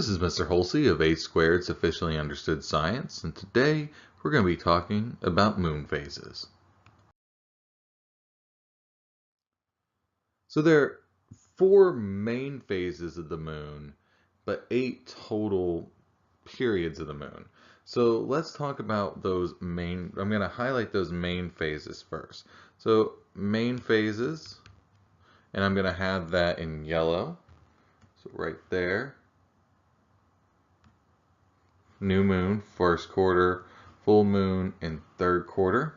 This is Mr. Holsey of A Squared Sufficiently Understood Science, and today we're going to be talking about moon phases. So there are 4 main phases of the moon, but 8 total periods of the moon. So let's talk about those main, I'm going to highlight those main phases first. So main phases, and I'm going to have that in yellow, so right there. New moon, first quarter, full moon, and third quarter.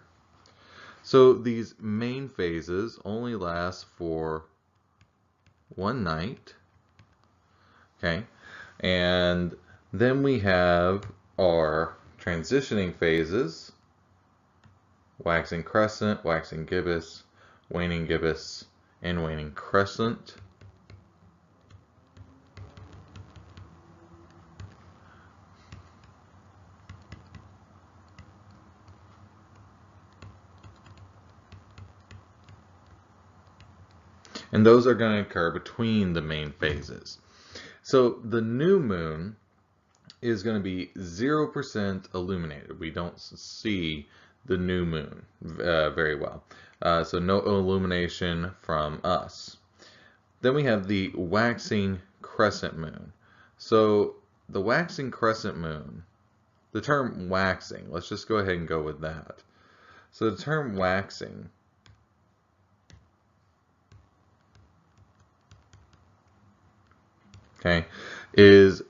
So these main phases only last for one night, okay? And then we have our transitioning phases, waxing crescent, waxing gibbous, waning gibbous, and waning crescent. And those are going to occur between the main phases. So the new moon is going to be 0% illuminated. We don't see the new moon very well. So no illumination from us. Then we have the waxing crescent moon. So the waxing crescent moon, the term waxing, let's just go ahead and go with that. So the term waxing, okay, is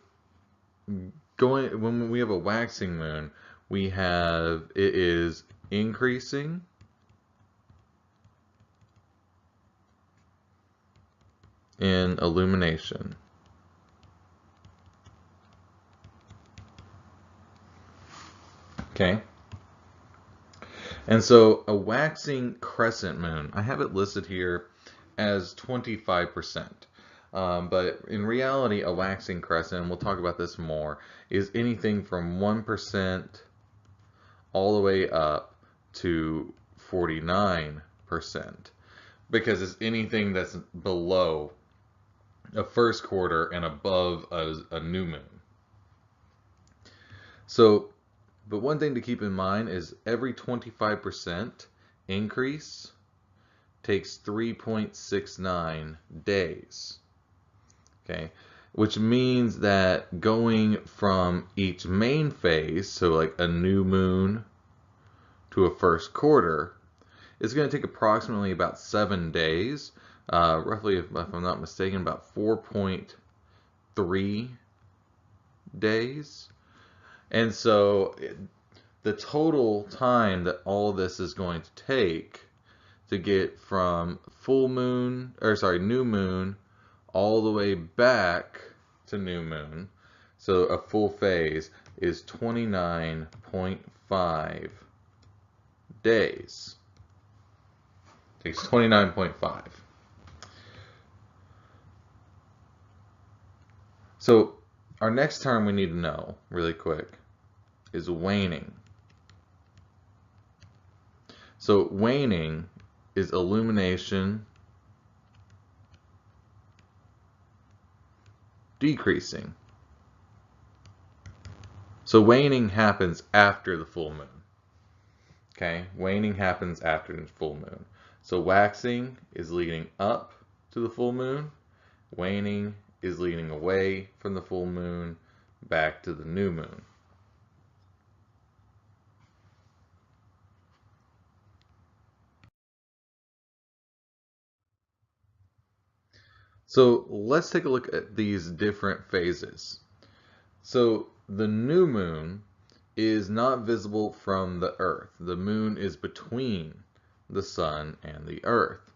going, when we have a waxing moon, we have, it is increasing in illumination. Okay. And so a waxing crescent moon, I have it listed here as 25%. But in reality, a waxing crescent, and we'll talk about this more, is anything from 1% all the way up to 49%, because it's anything that's below a first quarter and above a new moon. So, but one thing to keep in mind is every 25% increase takes 3.69 days. Okay, which means that going from each main phase, so like a new moon to a first quarter, is going to take approximately about 7 days, roughly, if I'm not mistaken, about 4.3 days. And so the total time that all of this is going to take to get from full moon, or sorry, new moon, all the way back to new moon, so a full phase, is 29.5 days. It takes 29.5. So our next term we need to know really quick is waning. So waning is illumination decreasing. So waning happens after the full moon. Okay, waning happens after the full moon. So waxing is leading up to the full moon. Waning is leading away from the full moon back to the new moon. So let's take a look at these different phases. So the new moon is not visible from the Earth. The moon is between the sun and the Earth.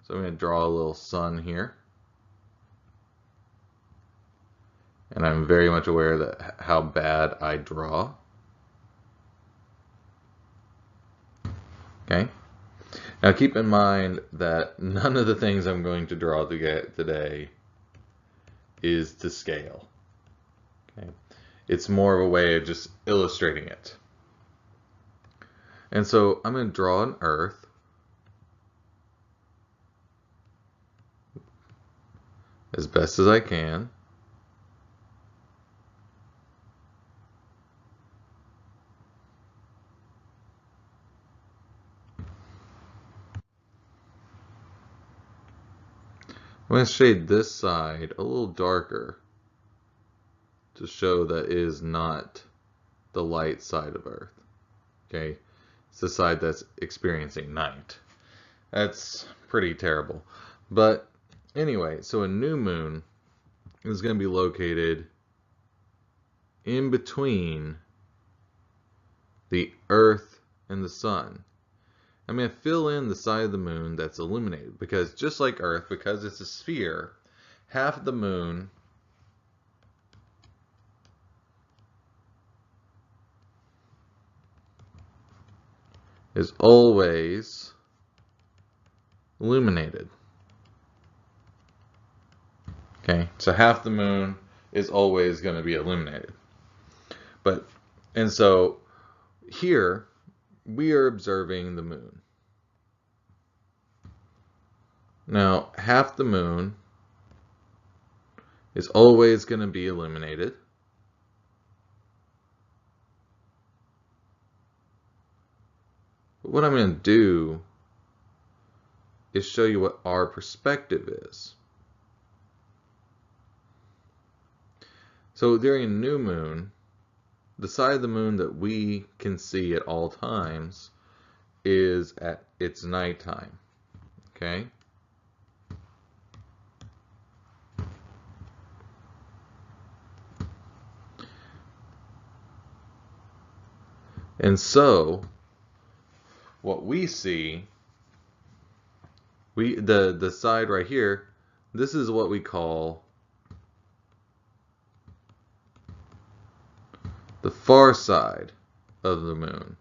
So I'm going to draw a little sun here. And I'm very much aware that how bad I draw. Okay. Now keep in mind that none of the things I'm going to draw today is to scale. Okay. It's more of a way of just illustrating it. And so I'm going to draw an Earth. As best as I can. I'm going to shade this side a little darker to show that it is not the light side of Earth. Okay, it's the side that's experiencing night. That's pretty terrible. But anyway, so a new moon is going to be located in between the Earth and the Sun. I'm going to fill in the side of the moon that's illuminated, because just like Earth, because it's a sphere, half of the moon is always illuminated. Okay, so half the moon is always going to be illuminated. And so here we are observing the moon. Now, half the moon is always going to be illuminated. But what I'm going to do is show you what our perspective is. So during a new moon, the side of the moon that we can see at all times is at its nighttime. Okay? And so what we see, the side right here, this is what we call the far side of the moon.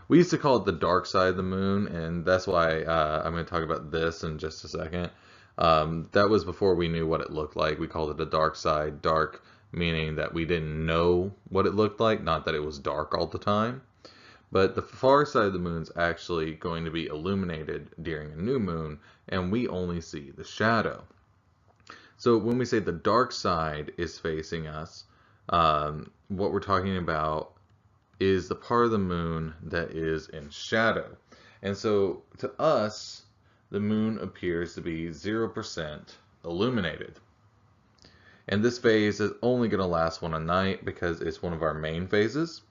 We used to call it the dark side of the moon, and that's why I'm going to talk about this in just a second. That was before we knew what it looked like. We called it the dark side. Dark meaning that we didn't know what it looked like, not that it was dark all the time. But the far side of the moon is actually going to be illuminated during a new moon, and we only see the shadow. So when we say the dark side is facing us, what we're talking about is the part of the moon that is in shadow. And so to us, the moon appears to be 0% illuminated. And this phase is only going to last one night because it's one of our main phases.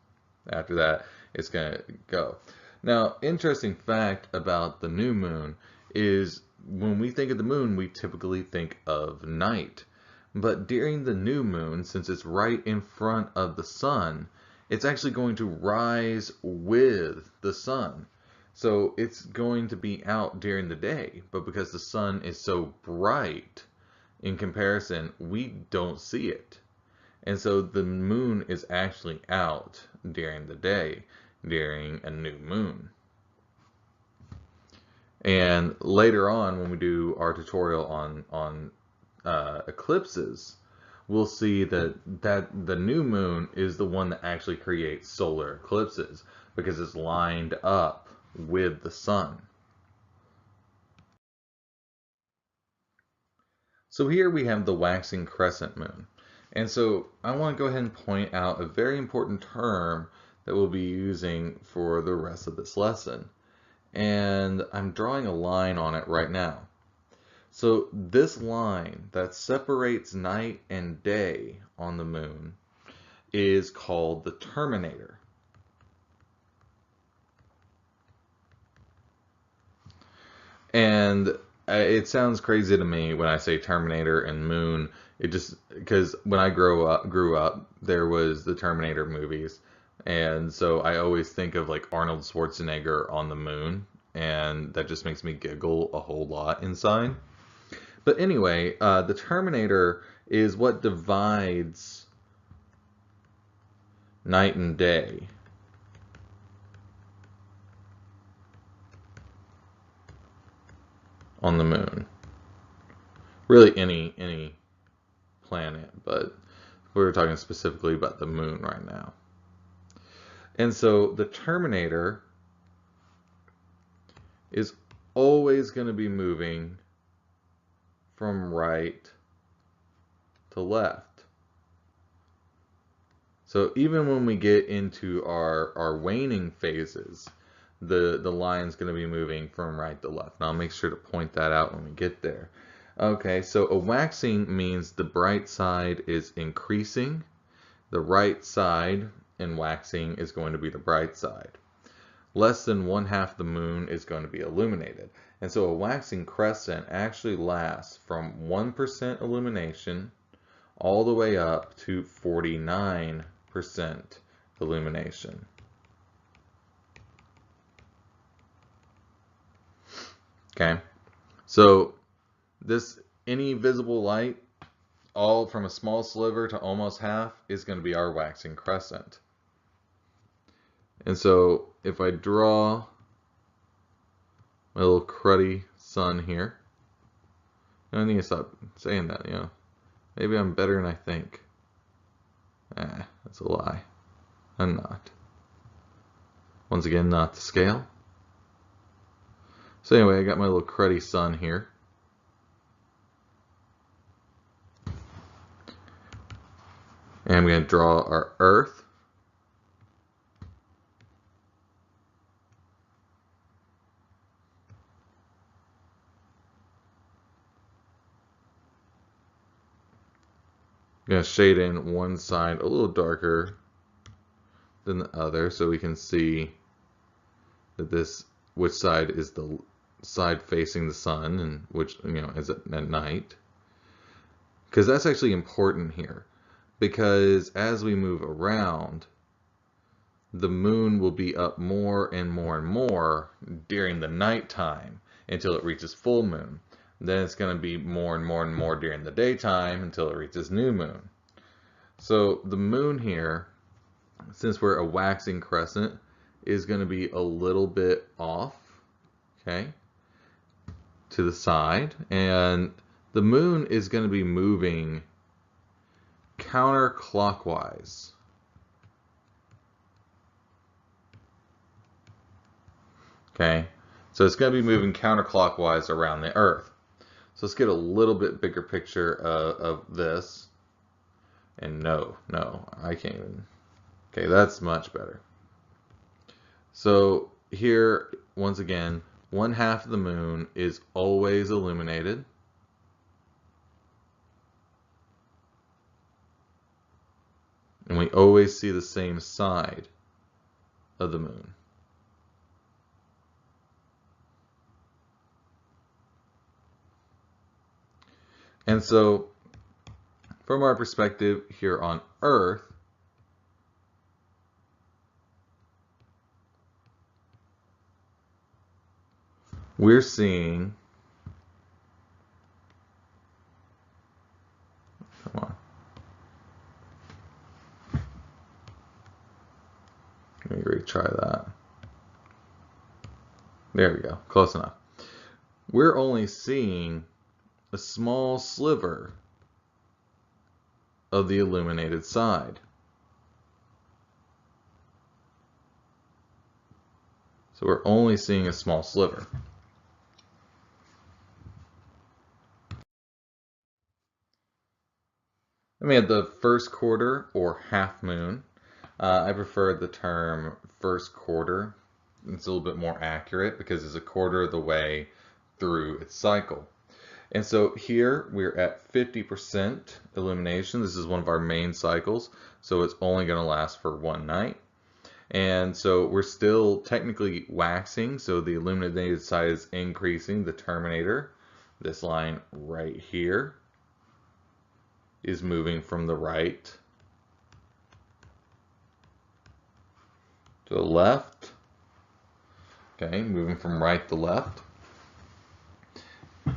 After that, it's going to go. Now, interesting fact about the new moon is when we think of the moon, we typically think of night. But during the new moon, since it's right in front of the sun, it's actually going to rise with the sun. So it's going to be out during the day, but because the sun is so bright in comparison, we don't see it. And so the moon is actually out during the day, during a new moon. And later on, when we do our tutorial on eclipses, we'll see that the new moon is the one that actually creates solar eclipses because it's lined up with the sun. So here we have the waxing crescent moon. And so I want to go ahead and point out a very important term that we'll be using for the rest of this lesson. And I'm drawing a line on it right now. So this line that separates night and day on the moon is called the terminator. And it sounds crazy to me when I say terminator and moon. It just, because when I grew up, there was the Terminator movies. And so I always think of like Arnold Schwarzenegger on the moon. And that just makes me giggle a whole lot inside. But anyway, the terminator is what divides night and day. On the moon. Really any planet, but we're talking specifically about the moon right now. And so the terminator is always going to be moving from right to left. So even when we get into our waning phases, the line's going to be moving from right to left. Now I'll make sure to point that out when we get there. Okay, so a waxing means the bright side is increasing. The right side in waxing is going to be the bright side. Less than 1/2 the moon is going to be illuminated. And so a waxing crescent actually lasts from 1% illumination all the way up to 49% illumination. Okay, so any visible light, all from a small sliver to almost half, is going to be our waxing crescent. And so if I draw my little cruddy sun here, I need to stop saying that, you know. Maybe I'm better than I think. That's a lie. I'm not. Once again, not to scale. So anyway, I got my little cruddy sun here. And I'm going to draw our Earth. I'm going to shade in one side a little darker than the other so we can see that which side is the side facing the sun and which, you know, is at night. Because that's actually important here. Because as we move around, the moon will be up more and more and more during the nighttime until it reaches full moon. Then it's going to be more and more and more during the daytime until it reaches new moon. So the moon here, since we're a waxing crescent, is going to be a little bit off, okay, to the side. And the moon is going to be moving counterclockwise. Okay, so it's going to be moving counterclockwise around the Earth. So let's get a little bit bigger picture of this. And no, I can't even. Okay, that's much better. So here, once again, 1/2 of the moon is always illuminated. And we always see the same side of the moon. And so, from our perspective here on Earth, we're seeing, come on, let me retry that. There we go, close enough. We're only seeing a small sliver of the illuminated side. So we're only seeing a small sliver. Then we have the first quarter or half moon. I prefer the term first quarter. It's a little bit more accurate because it's a quarter of the way through its cycle. And so here we're at 50% illumination. This is one of our main cycles, so it's only going to last for one night. And so we're still technically waxing, so the illuminated side is increasing. The terminator, this line right here, is moving from the right to the left. Okay, moving from right to left.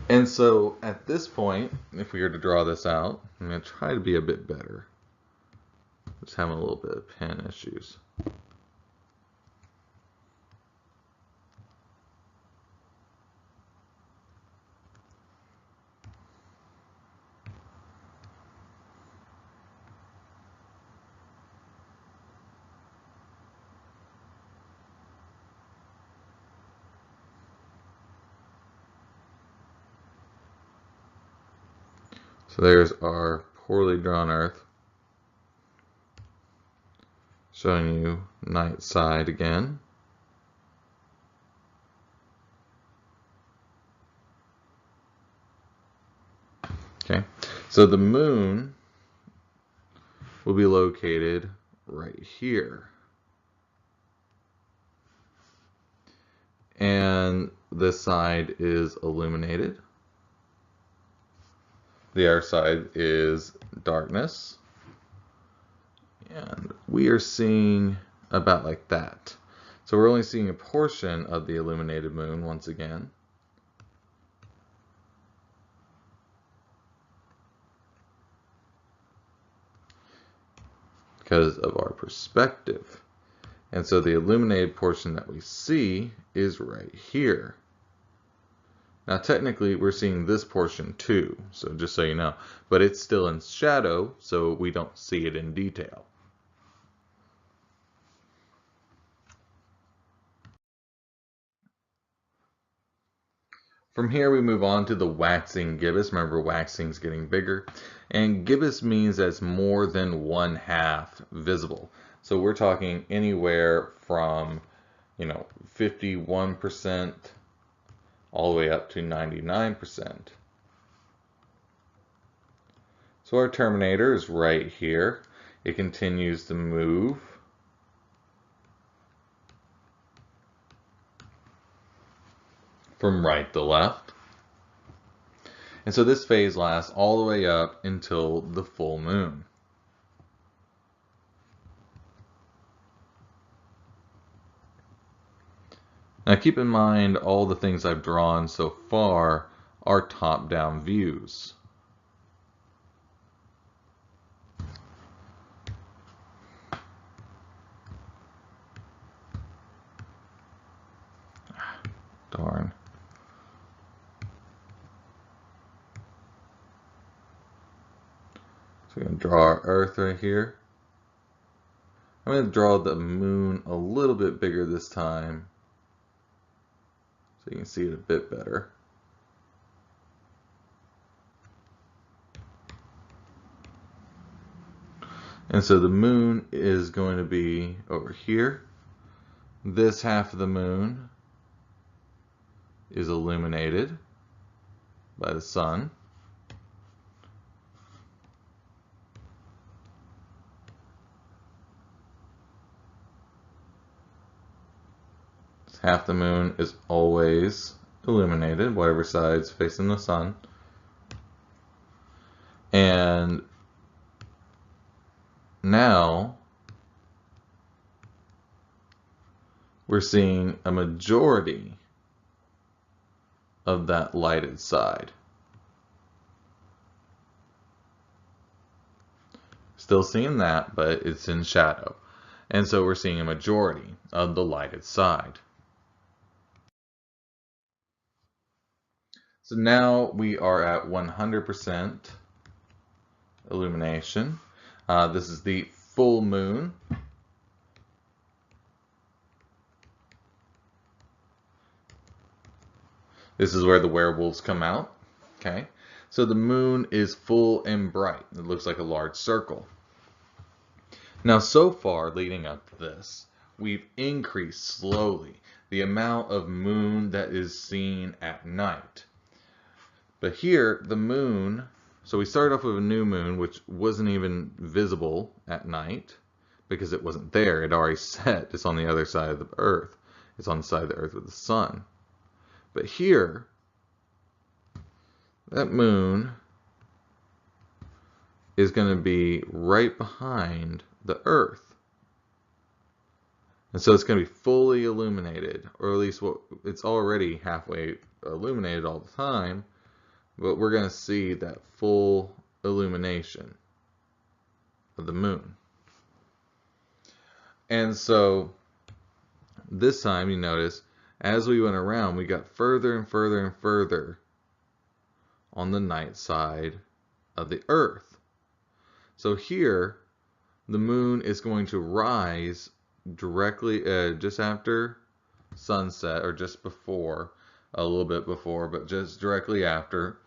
And so at this point, if we were to draw this out, I'm going to try to be a bit better. Just having a little bit of pen issues. So there's our poorly drawn Earth, showing you night side again. Okay, so the moon will be located right here. And this side is illuminated. The other side is darkness. And we are seeing about like that. So we're only seeing a portion of the illuminated moon once again. Because of our perspective. And so the illuminated portion that we see is right here. Now technically we're seeing this portion too, so just so you know, but it's still in shadow, so we don't see it in detail. From here we move on to the waxing gibbous. Remember, waxing is getting bigger, and gibbous means that's more than 1/2 visible. So we're talking anywhere from 51% all the way up to 99%. So our terminator is right here. It continues to move. From right to left. And so this phase lasts all the way up until the full moon. Now keep in mind all the things I've drawn so far are top-down views. Darn. So we're going to draw our Earth right here. I'm going to draw the moon a little bit bigger this time so you can see it a bit better. And so the moon is going to be over here. This half of the moon is illuminated by the sun. Half the moon is always illuminated, whatever side's facing the sun. And now we're seeing a majority of that lighted side. Still seeing that, but it's in shadow. And so we're seeing a majority of the lighted side. So now we are at 100% illumination. This is the full moon. This is where the werewolves come out. Okay, so the moon is full and bright. It looks like a large circle. Now, so far leading up to this, we've increased slowly the amount of moon that is seen at night. But here, the moon, so we started off with a new moon, which wasn't even visible at night because it wasn't there. It already set. It's on the other side of the Earth. It's on the side of the Earth with the sun. But here, that moon is going to be right behind the Earth. And so it's going to be fully illuminated, or at least it's already halfway illuminated all the time. But we're going to see that full illumination of the moon. And so this time, you notice, as we went around, we got further and further and further on the night side of the Earth. So here, the moon is going to rise directly just after sunset, or just before, a little bit before, but just directly after,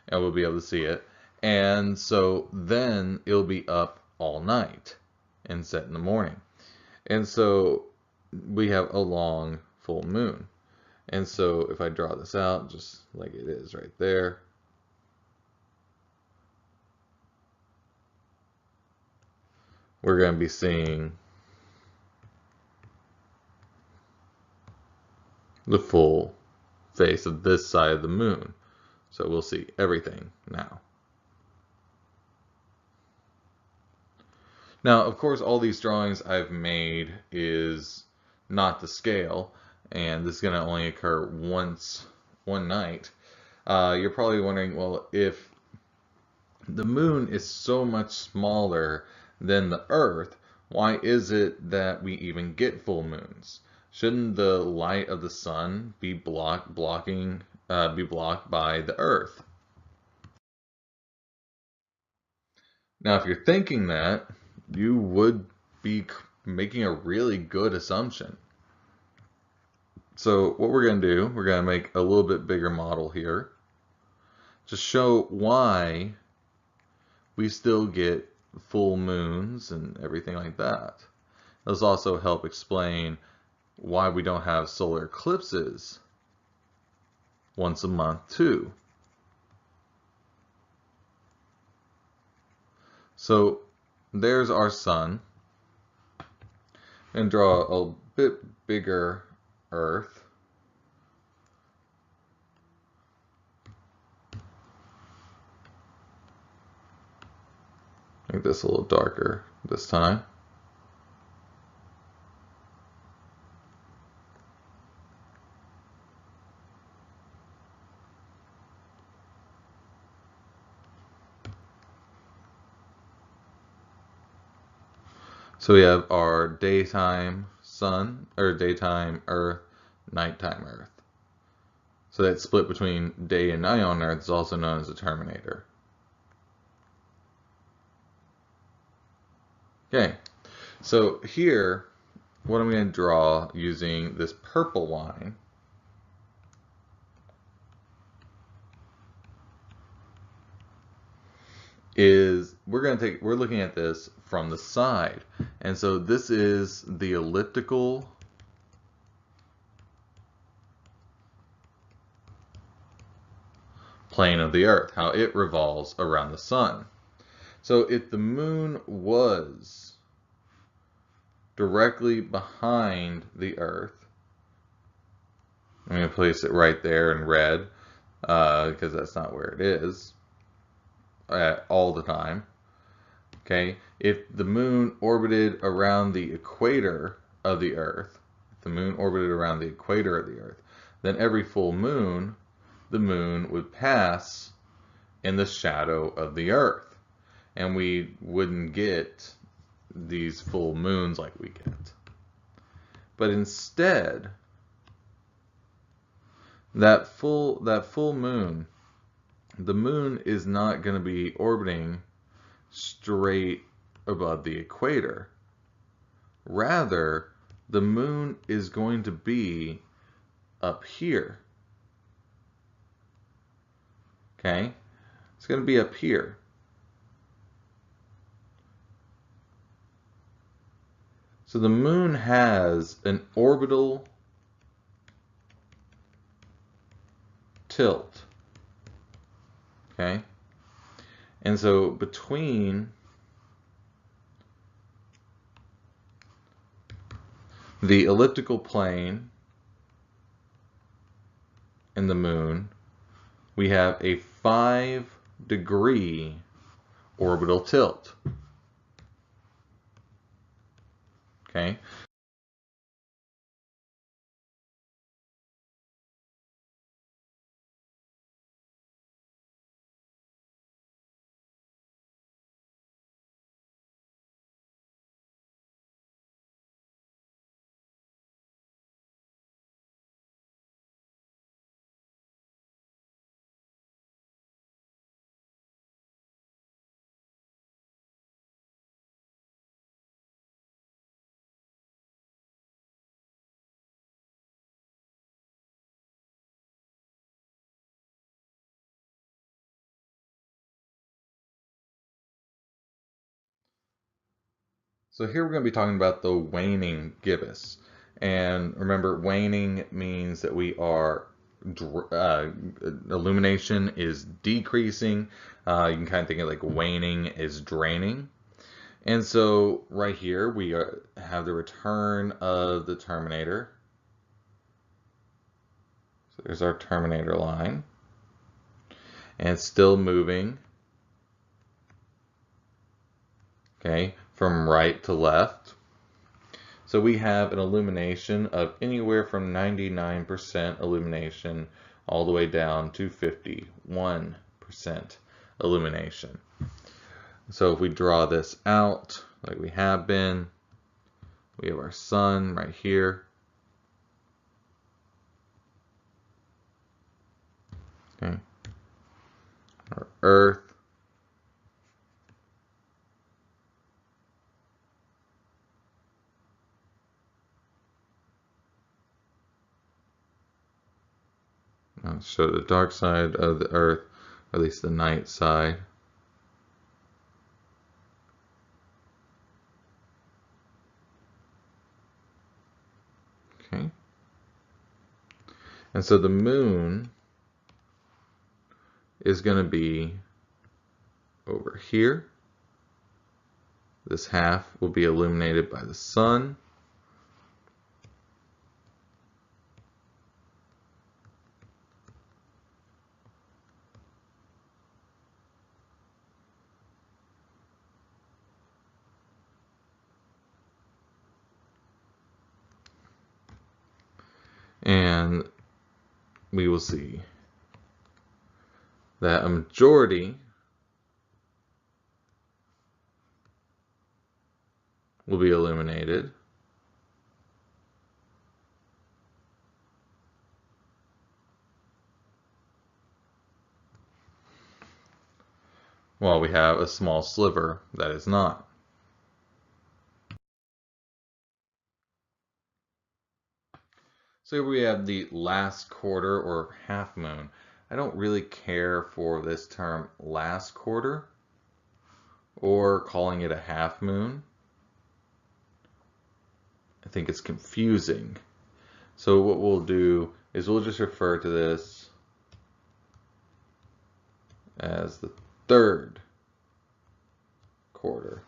and we'll be able to see it. And so then it'll be up all night and set in the morning. And so we have a long full moon. And so if I draw this out just like it is right there, we're going to be seeing the full face of this side of the moon. So we'll see everything now. Now, of course, all these drawings I've made is not the scale, and this is going to only occur once, one night. You're probably wondering, well, if the moon is so much smaller than the Earth, why is it that we even get full moons? Shouldn't the light of the sun be blocked by the Earth? Now, if you're thinking that, you would be making a really good assumption. So what we're going to do, we're going to make a little bit bigger model here to show why we still get full moons and everything like that. This also help explain why we don't have solar eclipses once a month too. So there's our sun. And draw a bit bigger Earth. Make this a little darker this time. So we have our daytime sun, or daytime Earth, nighttime Earth. So that split between day and night on Earth is also known as a terminator. Okay, so here, what I'm going to draw using this purple line is we're looking at this from the side. And so this is the elliptical plane of the Earth, how it revolves around the sun. So if the moon was directly behind the Earth, I'm going to place it right there in red because that's not where it is all the time. Okay, if the moon orbited around the equator of the Earth, then every full moon, the moon would pass in the shadow of the Earth, and we wouldn't get these full moons like we get. But instead, that full moon, the moon is not going to be orbiting straight above the equator. Rather, the moon is going to be up here. Okay? It's going to be up here. So the moon has an orbital tilt. Okay? And so between the elliptical plane and the moon, we have a 5-degree orbital tilt. Okay? So here we're going to be talking about the waning gibbous. And remember, waning means that we are illumination is decreasing. You can kind of think of like waning is draining. And so right here we have the return of the terminator. So there's our terminator line. And it's still moving, okay, from right to left. So we have an illumination of anywhere from 99% illumination all the way down to 51% illumination. So if we draw this out like we have been, we have our sun right here. Okay. Our Earth. I'll show the dark side of the Earth, or at least the night side. Okay. And so the moon is going to be over here. This half will be illuminated by the sun. And we will see that a majority will be illuminated. While we have a small sliver that is not. So here we have the last quarter or half moon. I don't really care for this term last quarter or calling it a half moon. I think it's confusing. So what we'll do is we'll just refer to this as the third quarter.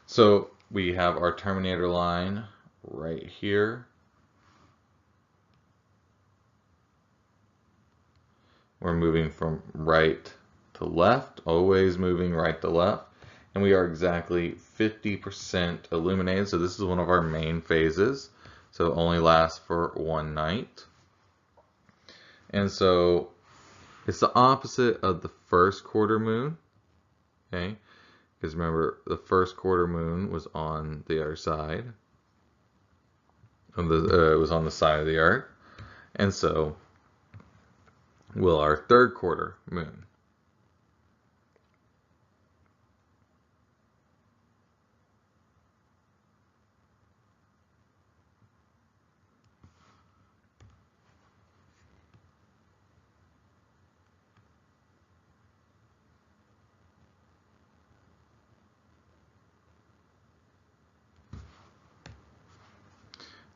So we have our terminator line right here. We're moving from right to left, always moving right to left. And we are exactly 50% illuminated. So this is one of our main phases. So it only lasts for one night. And so it's the opposite of the first quarter moon. Okay, because remember the first quarter moon was on the other side. It was on the side of the Earth. And so will our third quarter moon.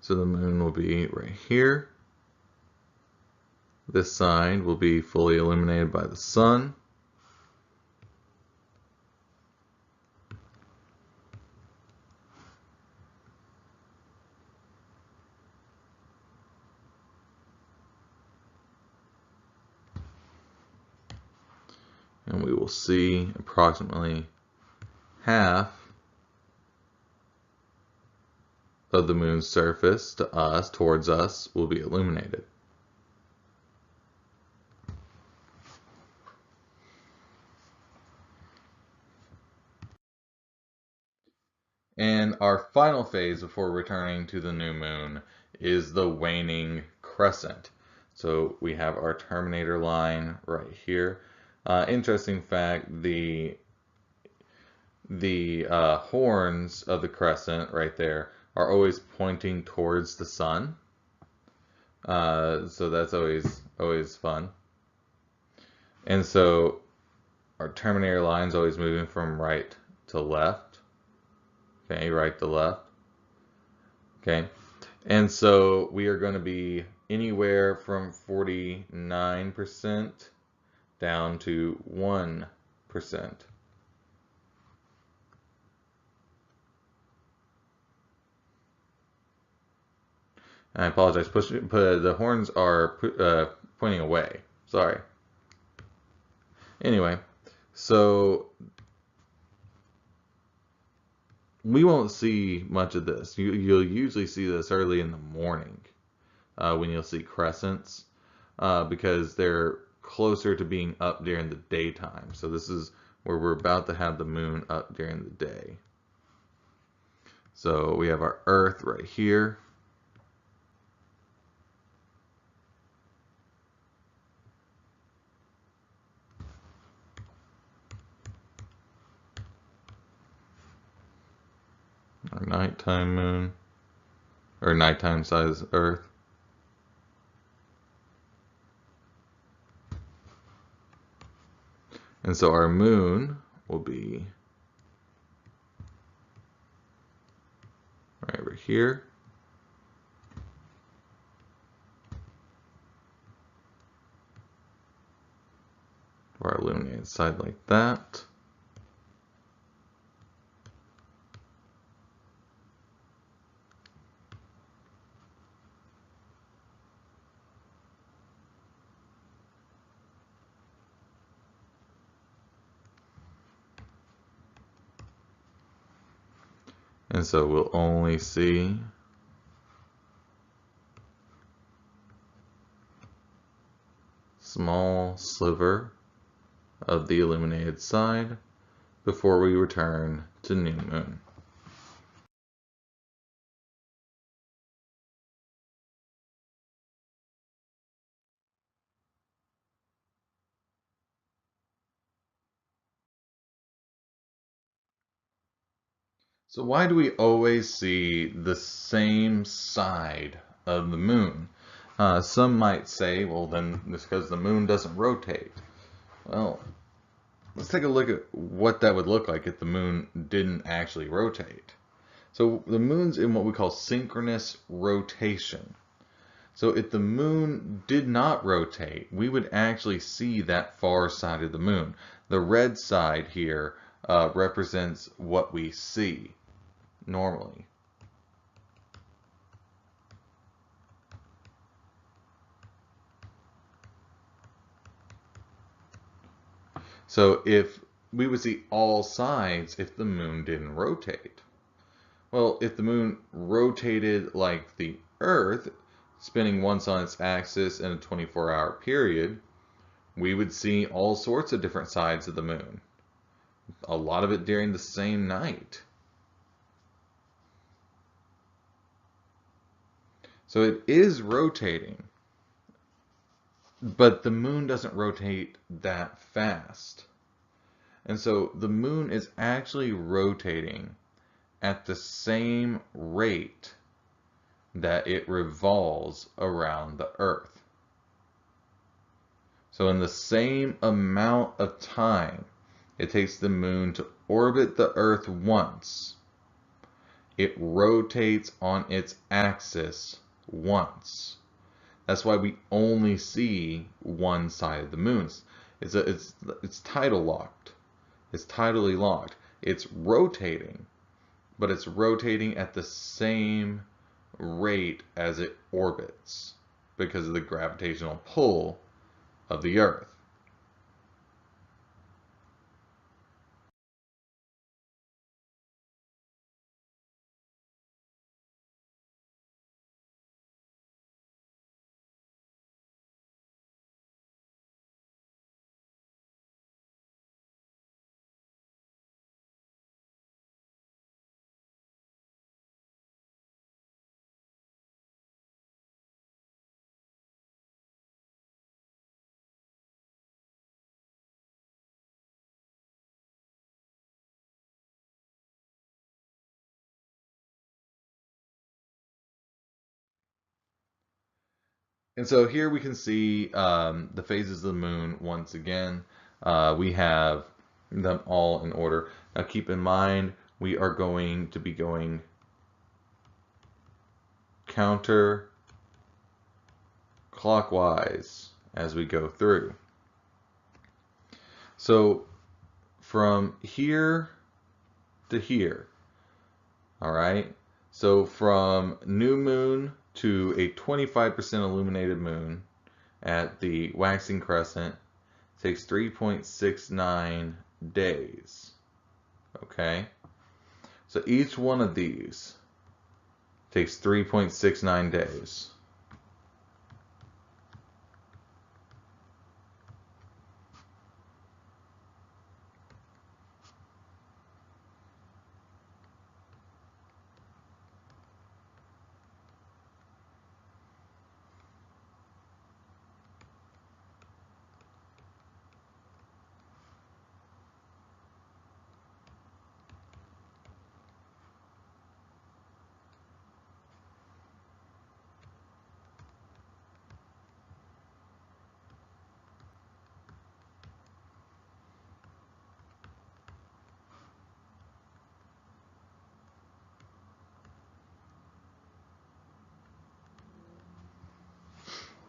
So the moon will be right here. This side will be fully illuminated by the sun. And we will see approximately half of the moon's surface to us, towards us, will be illuminated. And our final phase before returning to the new moon is the waning crescent. So we have our terminator line right here. Interesting fact, the horns of the crescent right there are always pointing towards the sun. So that's always fun. And so our terminator line is always moving from right to left. Okay, right to left. Okay, and so we are going to be anywhere from 49% down to 1%. I apologize. The horns are pointing away. Sorry. Anyway, so we won't see much of this. You'll usually see this early in the morning when you'll see crescents because they're closer to being up during the daytime. So this is where we're about to have the moon up during the day. So we have our Earth right here. Our nighttime moon, or nighttime size Earth. And so our moon will be right over here. Our illuminated side like that. And so we'll only see small sliver of the illuminated side before we return to new moon. So why do we always see the same side of the moon? Some might say, well, then it's because the moon doesn't rotate. Well, let's take a look at what that would look like if the moon didn't actually rotate. So the moon's in what we call synchronous rotation. So if the moon did not rotate, we would actually see that far side of the moon. The red side here represents what we see normally. So if we would see all sides if the moon didn't rotate. Well, if the moon rotated like the Earth, spinning once on its axis in a 24-hour period, we would see all sorts of different sides of the moon. A lot of it during the same night. So it is rotating, but the moon doesn't rotate that fast. And so the moon is actually rotating at the same rate that it revolves around the Earth. So in the same amount of time it takes the moon to orbit the Earth once, it rotates on its axis once. That's why we only see one side of the moon. It's tidal locked. It's tidally locked. It's rotating, but it's rotating at the same rate as it orbits because of the gravitational pull of the Earth. And so here we can see the phases of the moon once again. We have them all in order. Now keep in mind, we are going to be going counter clockwise as we go through. So from here to here, all right? So from new moon to a 25% illuminated moon at the waxing crescent takes 3.69 days. Okay? So each one of these takes 3.69 days.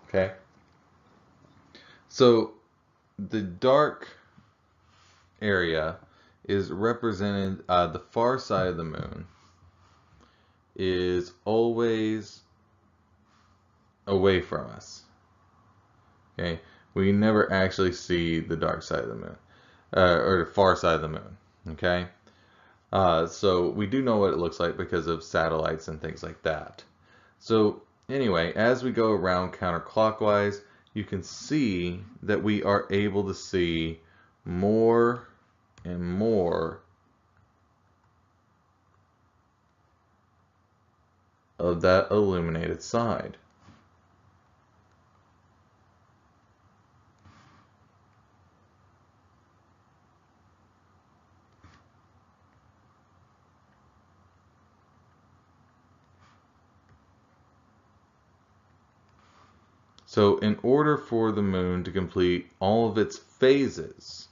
Okay? So the dark area is represented, the far side of the moon is always away from us. Okay? We never actually see the dark side of the moon, or the far side of the moon. Okay? So we do know what it looks like because of satellites and things like that. So anyway, as we go around counterclockwise, you can see that we are able to see more and more of that illuminated side. So in order for the moon to complete all of its phases,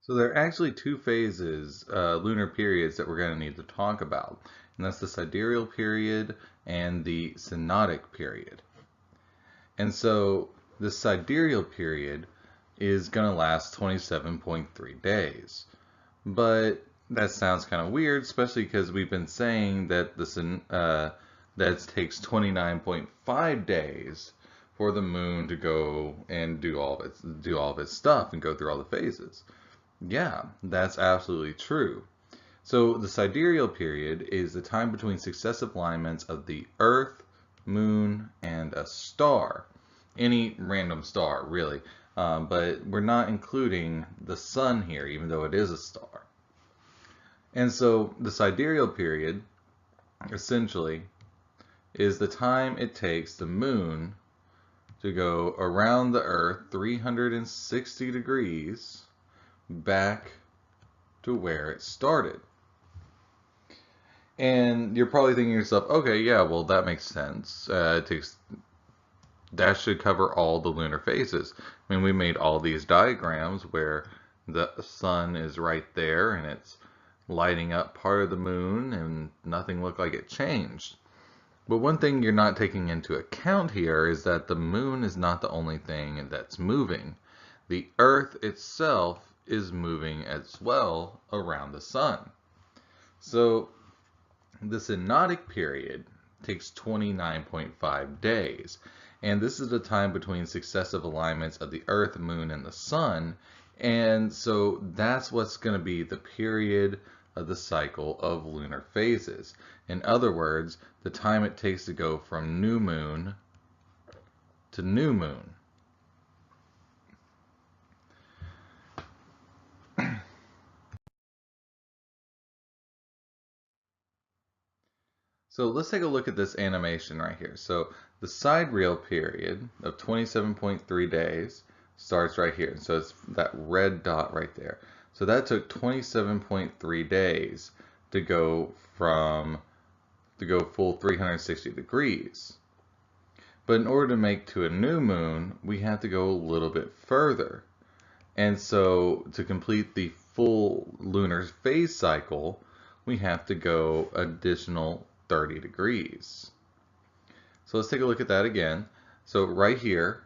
so there are actually two phases, lunar periods, that we're going to need to talk about. And that's the sidereal period and the synodic period. And so the sidereal period is going to last 27.3 days. But that sounds kind of weird, especially because we've been saying that that it takes 29.5 days for the moon to go and do all of its stuff and go through all the phases. Yeah, that's absolutely true. So the sidereal period is the time between successive alignments of the Earth, Moon, and a star. Any random star, really. But we're not including the sun here, even though it is a star. And so the sidereal period, essentially, is the time it takes the moon to go around the Earth 360 degrees back to where it started. And you're probably thinking to yourself, okay, yeah, well, that makes sense. That should cover all the lunar phases. I mean, we made all these diagrams where the sun is right there and it's lighting up part of the moon and nothing looked like it changed. But one thing you're not taking into account here is that the moon is not the only thing that's moving. The Earth itself is moving as well around the sun. So the synodic period takes 29.5 days, and this is the time between successive alignments of the Earth, Moon, and the Sun, and so that's what's going to be the period of the cycle of lunar phases. In other words, the time it takes to go from new moon to new moon. So let's take a look at this animation right here. So the sidereal period of 27.3 days starts right here. So it's that red dot right there. So that took 27.3 days to go full 360 degrees. But in order to make to a new moon, we have to go a little bit further. And so to complete the full lunar phase cycle, we have to go additional 30 degrees. So let's take a look at that again. So right here,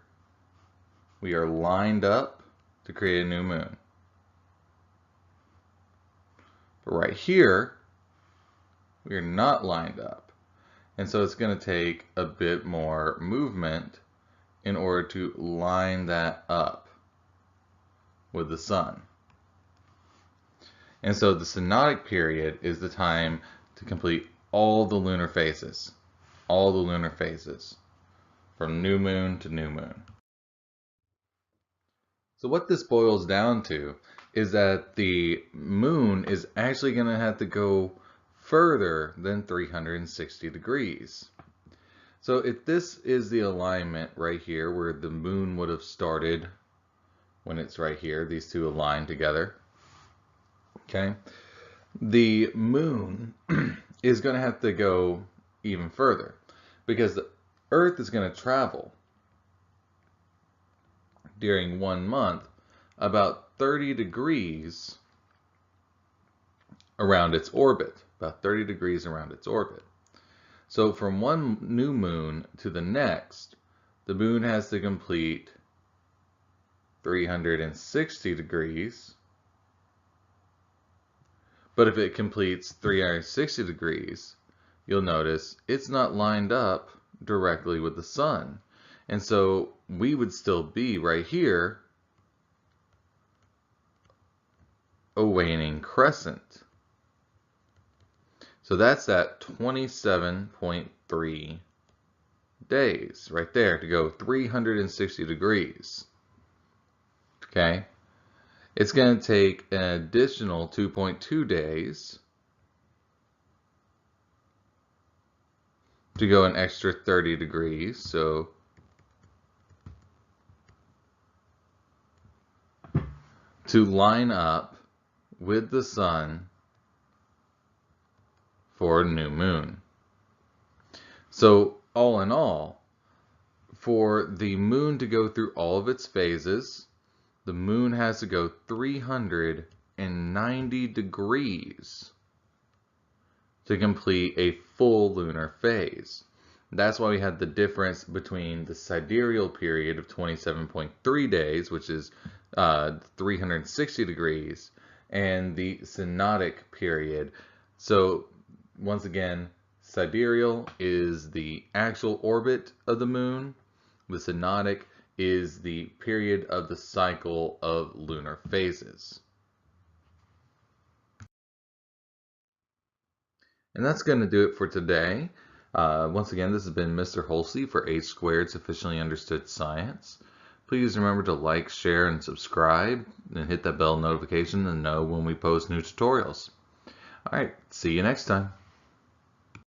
we are lined up to create a new moon. But right here, we are not lined up. And so it's going to take a bit more movement in order to line that up with the sun. And so the synodic period is the time to complete all the lunar phases. All the lunar phases. From new moon to new moon. So what this boils down to is that the moon is actually going to have to go further than 360 degrees. So if this is the alignment right here where the moon would have started when it's right here, these two align together, okay, the moon is going to have to go even further because the Earth is going to travel during 1 month about 30 degrees around its orbit, about 30 degrees around its orbit. So from one new moon to the next, the moon has to complete 360 degrees. But if it completes 360 degrees, you'll notice it's not lined up directly with the sun. And so we would still be right here, a waning crescent. So that's at 27.3 days right there to go 360 degrees. Okay? It's going to take an additional 2.2 days to go an extra 30 degrees. So to line up with the sun for a new moon. So all in all, for the moon to go through all of its phases, the moon has to go 390 degrees to complete a full lunar phase. That's why we had the difference between the sidereal period of 27.3 days, which is 360 degrees, and the synodic period. So once again, sidereal is the actual orbit of the moon. The synodic is the period of the cycle of lunar phases. And that's going to do it for today. Once again, this has been Mr. Holsey for H Squared Sufficiently Understood Science. Please remember to like, share, and subscribe, and hit that bell notification to know when we post new tutorials. All right, see you next time.